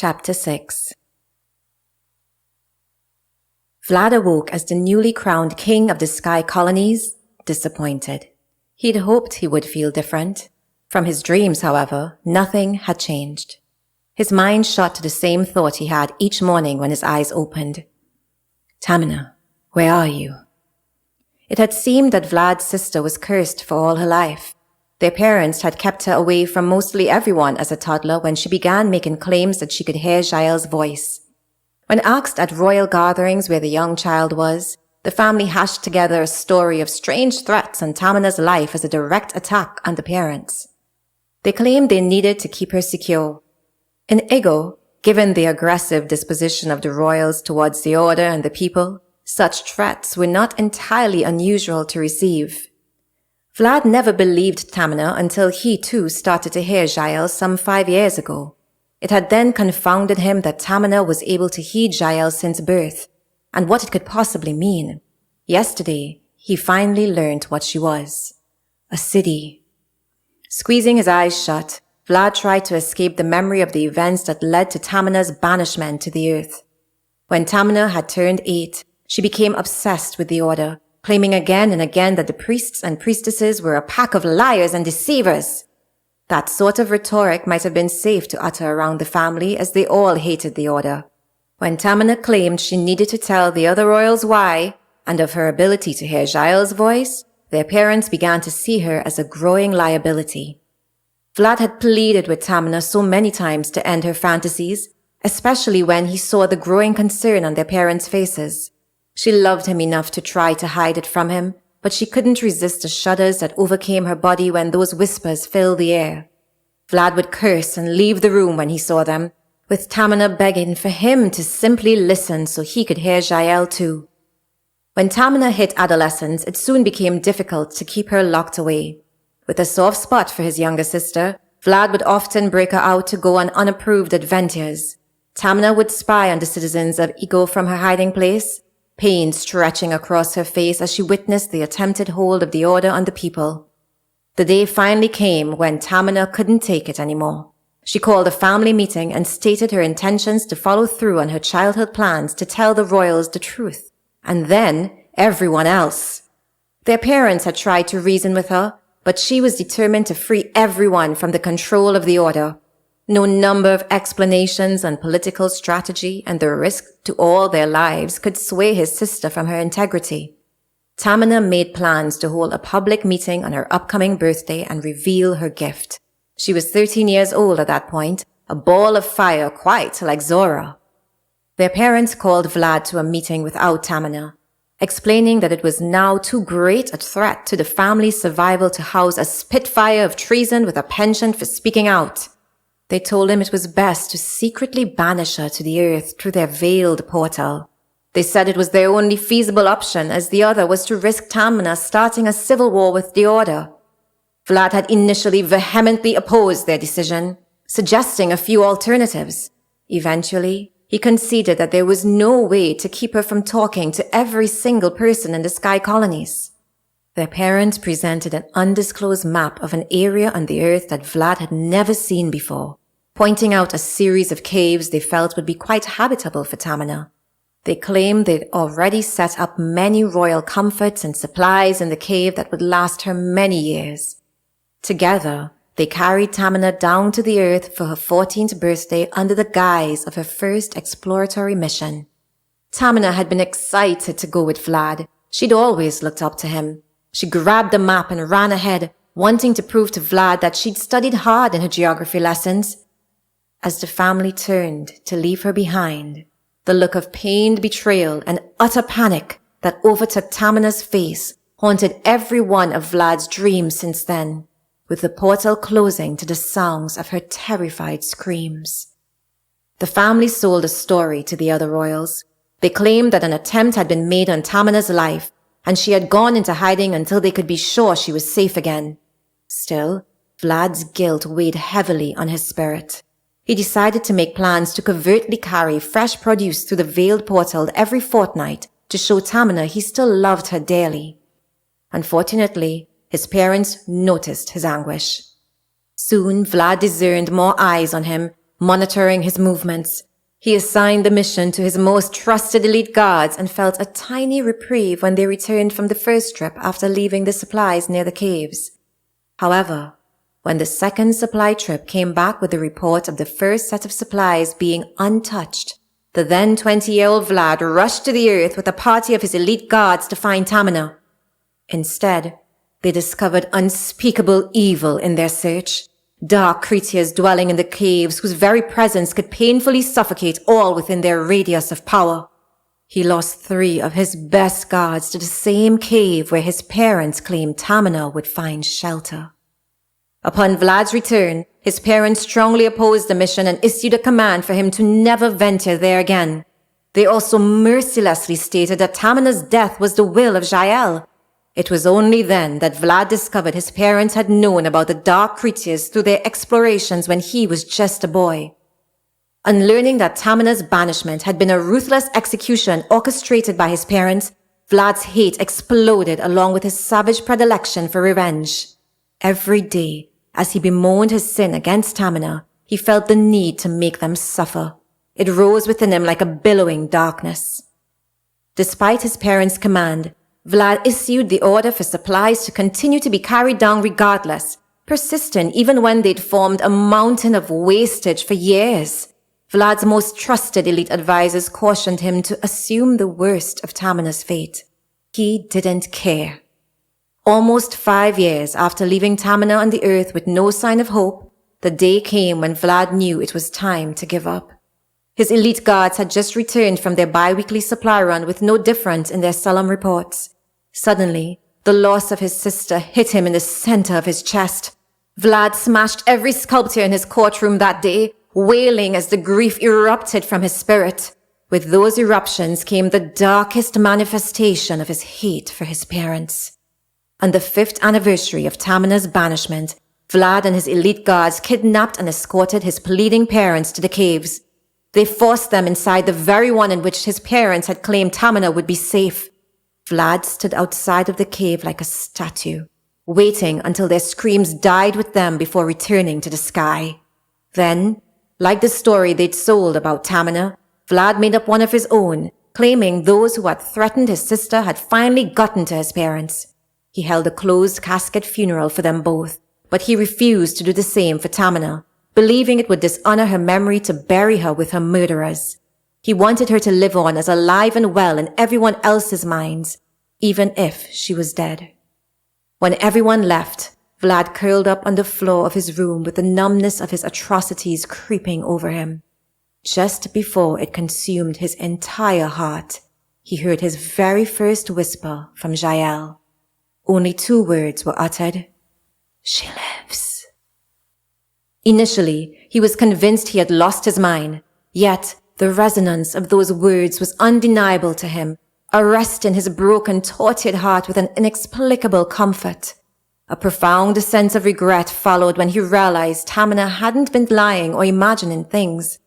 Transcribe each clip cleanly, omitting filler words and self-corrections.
Chapter 6. Vlad awoke as the newly crowned king of the Sky Colonies, disappointed. He'd hoped he would feel different. From his dreams, however, nothing had changed. His mind shot to the same thought he had each morning when his eyes opened. Tamina, where are you? It had seemed that Vlad's sister was cursed for all her life. Their parents had kept her away from mostly everyone as a toddler when she began making claims that she could hear Jeanelle's voice. When asked at royal gatherings where the young child was, the family hashed together a story of strange threats on Tamina's life as a direct attack on the parents. They claimed they needed to keep her secure. In Ego, given the aggressive disposition of the royals towards the order and the people, such threats were not entirely unusual to receive. Vlad never believed Tamina until he too started to hear Jeanelle some 5 years ago. It had then confounded him that Tamina was able to heed Jeanelle since birth, and what it could possibly mean. Yesterday, he finally learned what she was. A city. Squeezing his eyes shut, Vlad tried to escape the memory of the events that led to Tamina's banishment to the earth. When Tamina had turned 8, she became obsessed with the order, claiming again and again that the priests and priestesses were a pack of liars and deceivers. That sort of rhetoric might have been safe to utter around the family, as they all hated the order. When Tamina claimed she needed to tell the other royals why, and of her ability to hear Jeanelle's voice, their parents began to see her as a growing liability. Vlad had pleaded with Tamina so many times to end her fantasies, especially when he saw the growing concern on their parents' faces. She loved him enough to try to hide it from him, but she couldn't resist the shudders that overcame her body when those whispers filled the air. Vlad would curse and leave the room when he saw them, with Tamina begging for him to simply listen so he could hear Jeanelle too. When Tamina hit adolescence, it soon became difficult to keep her locked away. With a soft spot for his younger sister, Vlad would often break her out to go on unapproved adventures. Tamina would spy on the citizens of Ego from her hiding place, pain stretching across her face as she witnessed the attempted hold of the order on the people. The day finally came when Tamina couldn't take it anymore. She called a family meeting and stated her intentions to follow through on her childhood plans to tell the royals the truth, and then everyone else. Their parents had tried to reason with her, but she was determined to free everyone from the control of the order. No number of explanations on political strategy and the risk to all their lives could sway his sister from her integrity. Tamina made plans to hold a public meeting on her upcoming birthday and reveal her gift. She was 13 years old at that point, a ball of fire quite like Zora. Their parents called Vlad to a meeting without Tamina, explaining that it was now too great a threat to the family's survival to house a spitfire of treason with a penchant for speaking out. They told him it was best to secretly banish her to the earth through their veiled portal. They said it was their only feasible option, as the other was to risk Tamina starting a civil war with the order. Vlad had initially vehemently opposed their decision, suggesting a few alternatives. Eventually, he conceded that there was no way to keep her from talking to every single person in the Sky Colonies. Their parents presented an undisclosed map of an area on the earth that Vlad had never seen before, pointing out a series of caves they felt would be quite habitable for Tamina. They claimed they'd already set up many royal comforts and supplies in the cave that would last her many years. Together, they carried Tamina down to the earth for her 14th birthday under the guise of her first exploratory mission. Tamina had been excited to go with Vlad. She'd always looked up to him. She grabbed the map and ran ahead, wanting to prove to Vlad that she'd studied hard in her geography lessons. As the family turned to leave her behind, the look of pained betrayal and utter panic that overtook Tamina's face haunted every one of Vlad's dreams since then, with the portal closing to the sounds of her terrified screams. The family sold a story to the other royals. They claimed that an attempt had been made on Tamina's life, and she had gone into hiding until they could be sure she was safe again. Still, Vlad's guilt weighed heavily on his spirit. He decided to make plans to covertly carry fresh produce through the veiled portal every fortnight to show Tamina he still loved her dearly. Unfortunately, his parents noticed his anguish. Soon, Vlad discerned more eyes on him, monitoring his movements. He assigned the mission to his most trusted elite guards and felt a tiny reprieve when they returned from the first trip after leaving the supplies near the caves. However, when the second supply trip came back with the report of the first set of supplies being untouched, the then 20-year-old Vlad rushed to the earth with a party of his elite guards to find Tamina. Instead, they discovered unspeakable evil in their search. Dark creatures dwelling in the caves whose very presence could painfully suffocate all within their radius of power. He lost 3 of his best guards to the same cave where his parents claimed Tamina would find shelter. Upon Vlad's return, his parents strongly opposed the mission and issued a command for him to never venture there again. They also mercilessly stated that Tamina's death was the will of Jeanelle. It was only then that Vlad discovered his parents had known about the dark creatures through their explorations when he was just a boy. On learning that Tamina's banishment had been a ruthless execution orchestrated by his parents, Vlad's hate exploded along with his savage predilection for revenge. Every day, as he bemoaned his sin against Tamina, he felt the need to make them suffer. It rose within him like a billowing darkness. Despite his parents' command, Vlad issued the order for supplies to continue to be carried down regardless, persistent even when they'd formed a mountain of wastage for years. Vlad's most trusted elite advisors cautioned him to assume the worst of Tamina's fate. He didn't care. Almost 5 years after leaving Tamina on the earth with no sign of hope, the day came when Vlad knew it was time to give up. His elite guards had just returned from their bi-weekly supply run with no difference in their solemn reports. Suddenly, the loss of his sister hit him in the center of his chest. Vlad smashed every sculpture in his courtroom that day, wailing as the grief erupted from his spirit. With those eruptions came the darkest manifestation of his hate for his parents. On the 5th anniversary of Tamina's banishment, Vlad and his elite guards kidnapped and escorted his pleading parents to the caves. They forced them inside the very one in which his parents had claimed Tamina would be safe. Vlad stood outside of the cave like a statue, waiting until their screams died with them before returning to the sky. Then, like the story they'd sold about Tamina, Vlad made up one of his own, claiming those who had threatened his sister had finally gotten to his parents. He held a closed casket funeral for them both, but he refused to do the same for Tamina, believing it would dishonor her memory to bury her with her murderers. He wanted her to live on as alive and well in everyone else's minds, even if she was dead. When everyone left, Vlad curled up on the floor of his room with the numbness of his atrocities creeping over him. Just before it consumed his entire heart, he heard his very first whisper from Jeanelle. Only 2 words were uttered. "She lives." Initially, he was convinced he had lost his mind, yet the resonance of those words was undeniable to him, arresting his broken, tortured heart with an inexplicable comfort. A profound sense of regret followed when he realized Tamina hadn't been lying or imagining things.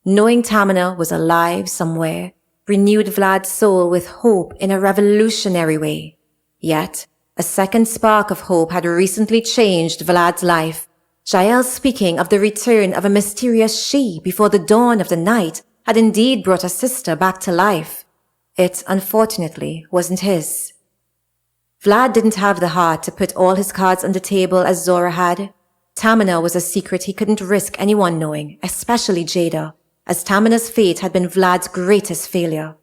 Knowing Tamina was alive somewhere renewed Vlad's soul with hope in a revolutionary way. Yet, a second spark of hope had recently changed Vlad's life. Jeanelle speaking of the return of a mysterious she before the dawn of the night had indeed brought her sister back to life. It, unfortunately, wasn't his. Vlad didn't have the heart to put all his cards on the table as Zora had. Tamina was a secret he couldn't risk anyone knowing, especially Jada, as Tamina's fate had been Vlad's greatest failure.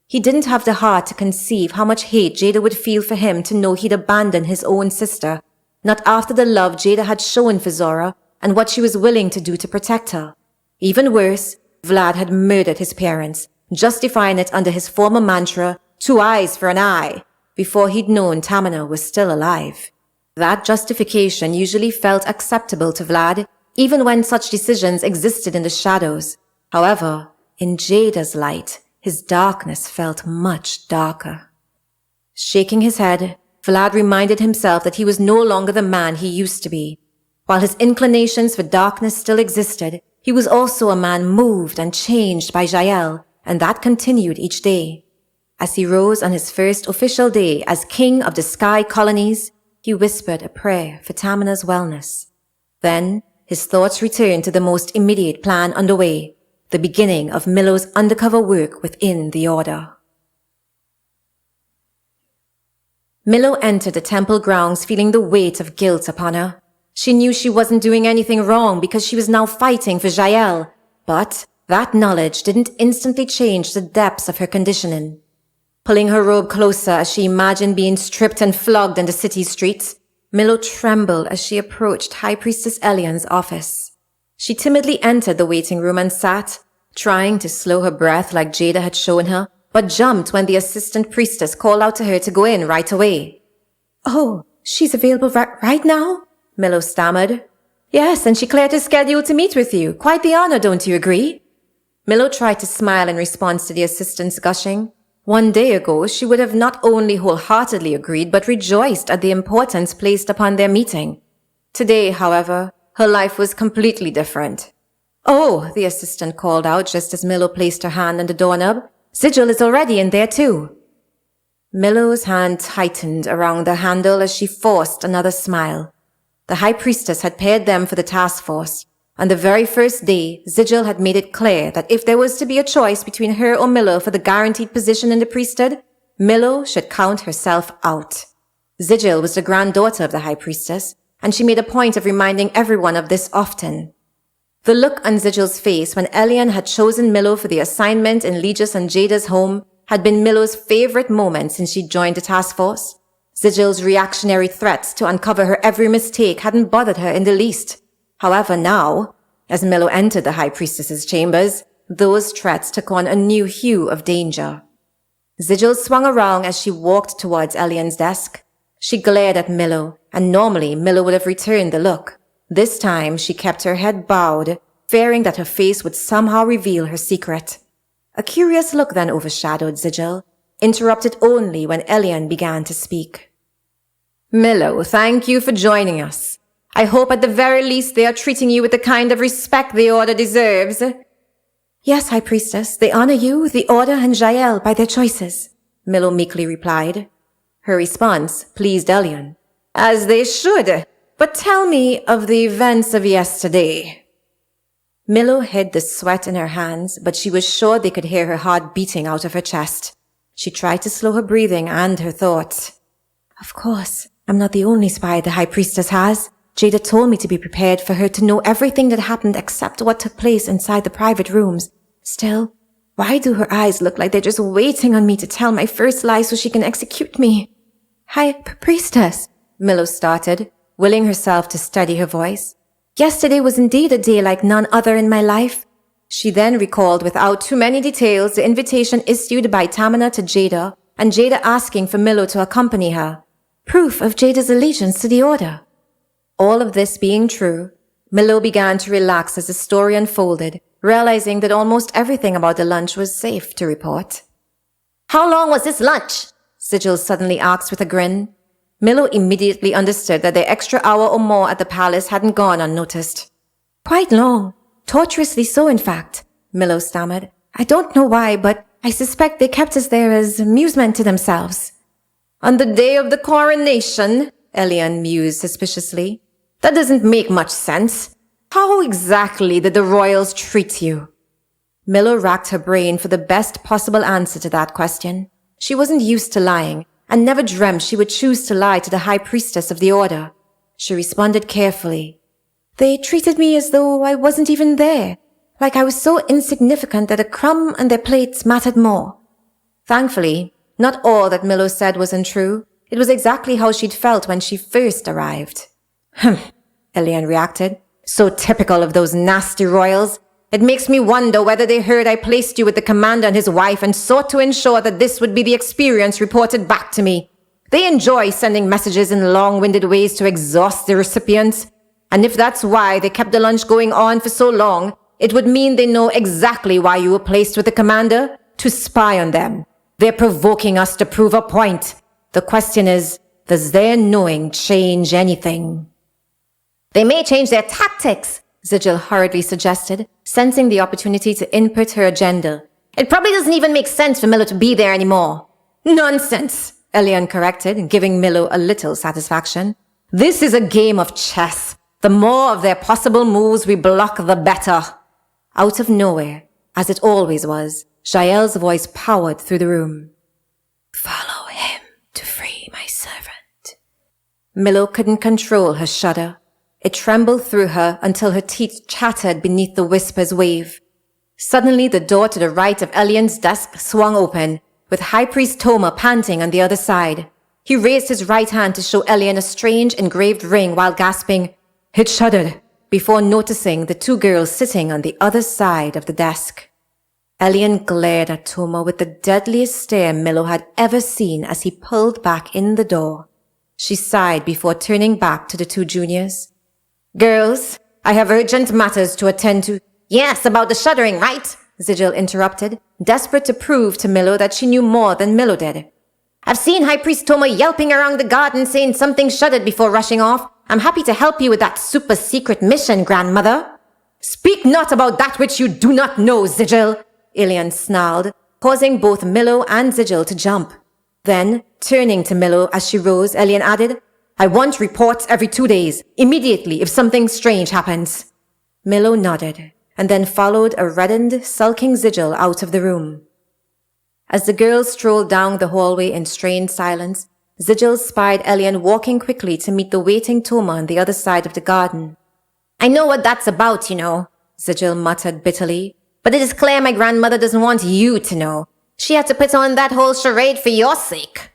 He didn't have the heart to conceive how much hate Jada would feel for him to know he'd abandoned his own sister, not after the love Jada had shown for Zora and what she was willing to do to protect her. Even worse, Vlad had murdered his parents, justifying it under his former mantra, 2 eyes for an eye, before he'd known Tamina was still alive. That justification usually felt acceptable to Vlad, even when such decisions existed in the shadows. However, in Jada's light, his darkness felt much darker. Shaking his head, Vlad reminded himself that he was no longer the man he used to be. While his inclinations for darkness still existed, he was also a man moved and changed by Jeanelle, and that continued each day. As he rose on his first official day as king of the Sky Colonies, he whispered a prayer for Tamina's wellness. Then, his thoughts returned to the most immediate plan underway, the beginning of Milo's undercover work within the Order. Milo entered the temple grounds feeling the weight of guilt upon her. She knew she wasn't doing anything wrong because she was now fighting for Jeanelle, but that knowledge didn't instantly change the depths of her conditioning. Pulling her robe closer as she imagined being stripped and flogged in the city streets, Milo trembled as she approached High Priestess Elian's office. She timidly entered the waiting room and sat, trying to slow her breath like Jada had shown her, but jumped when the assistant priestess called out to her to go in right away. "Oh, she's available right now?" Milo stammered. "Yes, and she cleared her schedule to meet with you. Quite the honor, don't you agree?" Milo tried to smile in response to the assistant's gushing. 1 day ago, she would have not only wholeheartedly agreed, but rejoiced at the importance placed upon their meeting. Today, however, her life was completely different. "Oh," the assistant called out just as Milo placed her hand on the doorknob. "Sigil is already in there too." Milo's hand tightened around the handle as she forced another smile. The High Priestess had paired them for the task force. On the very first day, Sigil had made it clear that if there was to be a choice between her or Milo for the guaranteed position in the priesthood, Milo should count herself out. Sigil was the granddaughter of the High Priestess, and she made a point of reminding everyone of this often. The look on Sigil's face when Elian had chosen Milo for the assignment in Legis and Jada's home had been Milo's favorite moment since she joined the task force. Sigil's reactionary threats to uncover her every mistake hadn't bothered her in the least. However, now, as Milo entered the High Priestess's chambers, those threats took on a new hue of danger. Sigil swung around as she walked towards Elian's desk. She glared at Milo, and normally Milo would have returned the look. This time, she kept her head bowed, fearing that her face would somehow reveal her secret. A curious look then overshadowed Sigil, interrupted only when Elian began to speak. "Milo, thank you for joining us. I hope at the very least they are treating you with the kind of respect the Order deserves." "Yes, High Priestess, they honor you, the Order, and Jeanelle by their choices," Milo meekly replied. Her response pleased Elian. "As they should. But tell me of the events of yesterday." Milo hid the sweat in her hands, but she was sure they could hear her heart beating out of her chest. She tried to slow her breathing and her thoughts. "Of course, I'm not the only spy the High Priestess has. Jada told me to be prepared for her to know everything that happened except what took place inside the private rooms. Still, why do her eyes look like they're just waiting on me to tell my first lie so she can execute me?" "High Priestess," Milo started, willing herself to steady her voice. "Yesterday was indeed a day like none other in my life." She then recalled without too many details the invitation issued by Tamina to Jada, and Jada asking for Milo to accompany her. Proof of Jada's allegiance to the Order. All of this being true, Milo began to relax as the story unfolded, realizing that almost everything about the lunch was safe to report. "How long was this lunch?" Sigil suddenly asked with a grin. Milo immediately understood that the extra hour or more at the palace hadn't gone unnoticed. "Quite long. Torturously so, in fact," Milo stammered. "I don't know why, but I suspect they kept us there as amusement to themselves." "On the day of the coronation," Elian mused suspiciously. "That doesn't make much sense. How exactly did the royals treat you?" Milo racked her brain for the best possible answer to that question. She wasn't used to lying, and never dreamt she would choose to lie to the High Priestess of the Order. She responded carefully. "They treated me as though I wasn't even there, like I was so insignificant that a crumb on their plates mattered more." Thankfully, not all that Milo said was untrue. It was exactly how she'd felt when she first arrived. Elian reacted. "So typical of those nasty royals. It makes me wonder whether they heard I placed you with the commander and his wife and sought to ensure that this would be the experience reported back to me. They enjoy sending messages in long-winded ways to exhaust the recipients. And if that's why they kept the lunch going on for so long, it would mean they know exactly why you were placed with the commander, to spy on them. They're provoking us to prove a point. The question is, does their knowing change anything?" "They may change their tactics," Sigil hurriedly suggested, sensing the opportunity to input her agenda. "It probably doesn't even make sense for Milo to be there anymore." "Nonsense," Elian corrected, giving Milo a little satisfaction. "This is a game of chess. The more of their possible moves we block, the better. Out of nowhere, as it always was, Jeanelle's voice powered through the room. Follow him to free my servant. Milo couldn't control her shudder. It trembled through her until her teeth chattered beneath the whisper's wave. Suddenly, the door to the right of Elian's desk swung open, with High Priest Toma panting on the other side. He raised his right hand to show Elian a strange engraved ring while gasping, "It shuddered," before noticing the two girls sitting on the other side of the desk. Elian glared at Toma with the deadliest stare Milo had ever seen as he pulled back in the door. She sighed before turning back to the two juniors. "Girls, I have urgent matters to attend to." "Yes, about the shuddering, right?" Sigil interrupted, desperate to prove to Milo that she knew more than Milo did. "I've seen High Priest Toma yelping around the garden saying something shuddered before rushing off. I'm happy to help you with that super-secret mission, grandmother." "Speak not about that which you do not know, Sigil," Elian snarled, causing both Milo and Sigil to jump. Then, turning to Milo as she rose, Elian added, "I want reports every 2 days, immediately if something strange happens." Milo nodded, and then followed a reddened, sulking Sigil out of the room. As the girls strolled down the hallway in strained silence, Sigil spied Elian walking quickly to meet the waiting Toma on the other side of the garden. "I know what that's about, you know," Sigil muttered bitterly, "but it is clear my grandmother doesn't want you to know. She had to put on that whole charade for your sake."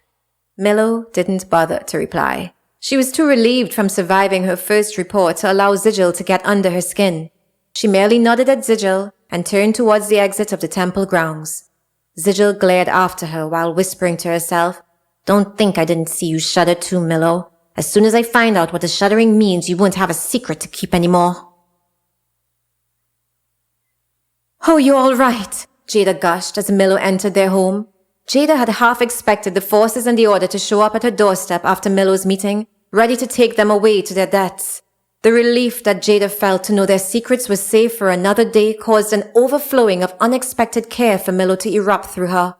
Milo didn't bother to reply. She was too relieved from surviving her first report to allow Sigil to get under her skin. She merely nodded at Sigil and turned towards the exit of the temple grounds. Sigil glared after her while whispering to herself, "Don't think I didn't see you shudder too, Milo. As soon as I find out what the shuddering means, you won't have a secret to keep anymore." "Oh, you're all right," Jada gushed as Milo entered their home. Jada had half expected the forces and the order to show up at her doorstep after Milo's meeting, ready to take them away to their deaths. The relief that Jada felt to know their secrets were safe for another day caused an overflowing of unexpected care for Milo to erupt through her.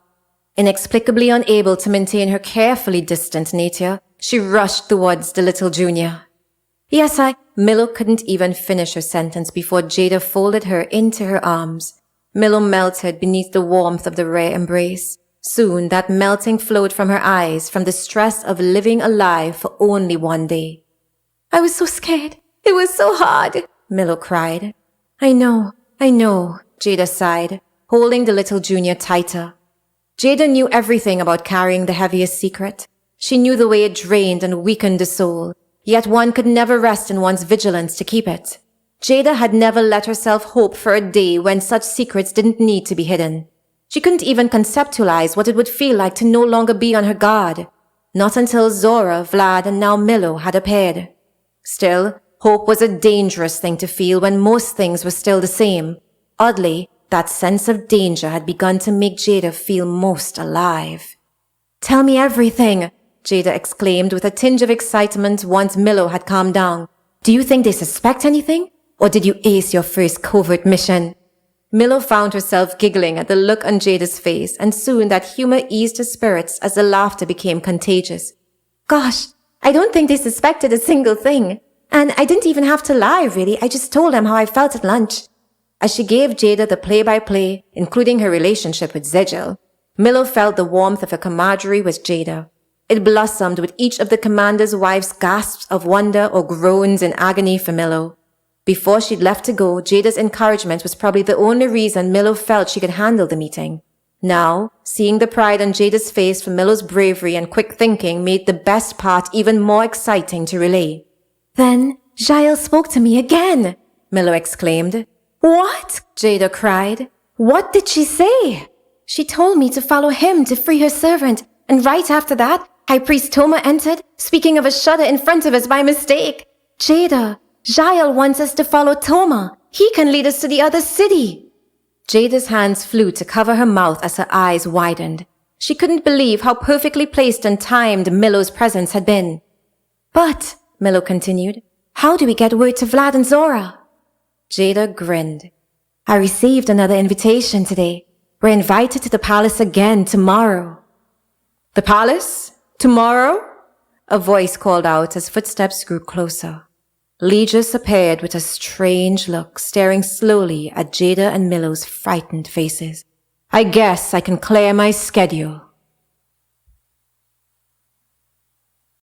Inexplicably unable to maintain her carefully distant nature, she rushed towards the little junior. Milo couldn't even finish her sentence before Jada folded her into her arms. Milo melted beneath the warmth of the rare embrace. Soon that melting flowed from her eyes from the stress of living alive for only 1 day. "I was so scared. It was so hard," Milo cried. I know, Jada sighed, holding the little junior tighter. Jada knew everything about carrying the heaviest secret. She knew the way it drained and weakened the soul, yet one could never rest in one's vigilance to keep it. Jada had never let herself hope for a day when such secrets didn't need to be hidden. She couldn't even conceptualize what it would feel like to no longer be on her guard. Not until Zora, Vlad, and now Milo had appeared. Still, hope was a dangerous thing to feel when most things were still the same. Oddly, that sense of danger had begun to make Jada feel most alive. "Tell me everything," Jada exclaimed with a tinge of excitement once Milo had calmed down. "Do you think they suspect anything? Or did you ace your first covert mission?" Milo found herself giggling at the look on Jada's face, and soon that humor eased her spirits as the laughter became contagious. "Gosh, I don't think they suspected a single thing. And I didn't even have to lie, really. I just told them how I felt at lunch." As she gave Jada the play-by-play, including her relationship with Sigil, Milo felt the warmth of her camaraderie with Jada. It blossomed with each of the commander's wives' gasps of wonder or groans in agony for Milo. Before she'd left to go, Jada's encouragement was probably the only reason Milo felt she could handle the meeting. Now, seeing the pride on Jada's face for Milo's bravery and quick thinking made the best part even more exciting to relay. "Then, Jeanelle spoke to me again," Milo exclaimed. "What?" Jada cried. "What did she say?" "She told me to follow him to free her servant, and right after that, High Priest Toma entered, speaking of a shudder in front of us by mistake. Jada, Jeanelle wants us to follow Toma. He can lead us to the other city." Jada's hands flew to cover her mouth as her eyes widened. She couldn't believe how perfectly placed and timed Milo's presence had been. "But," Milo continued, "how do we get word to Vlad and Zora?" Jada grinned. "I received another invitation today. We're invited to the palace again tomorrow." "The palace? Tomorrow?" A voice called out as footsteps grew closer. Legis appeared with a strange look, staring slowly at Jada and Millow's frightened faces. I guess I can clear my schedule,